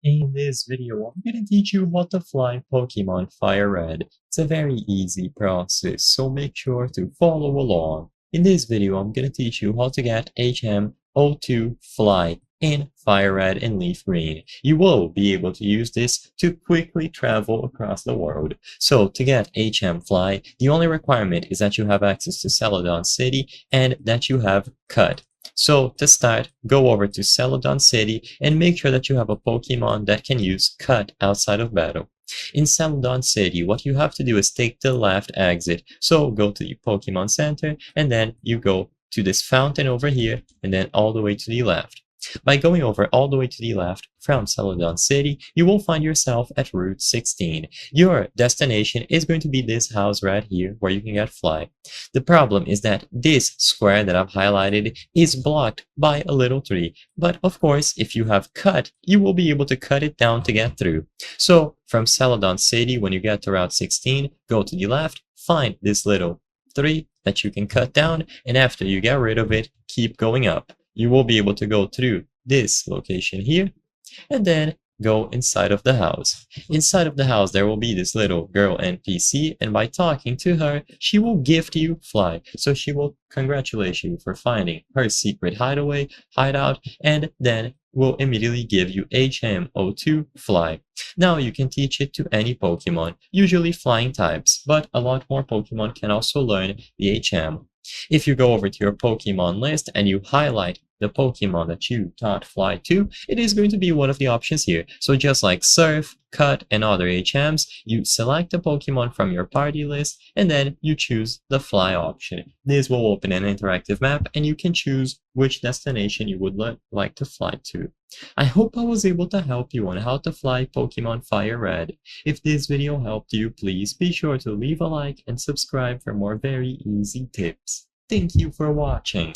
In this video, I'm going to teach you how to fly Pokémon FireRed. It's a very easy process, so make sure to follow along. In this video, I'm going to teach you how to get HM02 Fly in FireRed and Leaf Green. You will be able to use this to quickly travel across the world. So to get HM Fly, the only requirement is that you have access to Celadon City and that you have Cut. So to start, go over to Celadon City and make sure that you have a Pokemon that can use Cut outside of battle. In Celadon City, what you have to do is take the left exit. So go to the Pokemon Center and then you go to this fountain over here and then all the way to the left. By going over all the way to the left from Celadon City, you will find yourself at Route 16. Your destination is going to be this house right here where you can get Fly. The problem is that this square that I've highlighted is blocked by a little tree. But of course, if you have Cut, you will be able to cut it down to get through. So from Celadon City, when you get to Route 16, go to the left, find this little tree that you can cut down, and after you get rid of it, keep going up. You will be able to go through this location here and then go inside of the house. Inside of the house, there will be this little girl NPC, and by talking to her, she will gift you Fly. So she will congratulate you for finding her secret hideout, and then will immediately give you HM02 Fly. Now you can teach it to any Pokemon, usually flying types, but a lot more Pokemon can also learn the HM. If you go over to your Pokemon list and you highlight the Pokemon that you taught Fly to, it is going to be one of the options here. So just like Surf, Cut, and other HMs, you select a Pokemon from your party list and then you choose the Fly option. This will open an interactive map and you can choose which destination you would like to fly to. I hope I was able to help you on how to fly Pokemon FireRed. If this video helped you, please be sure to leave a like and subscribe for more very easy tips. Thank you for watching.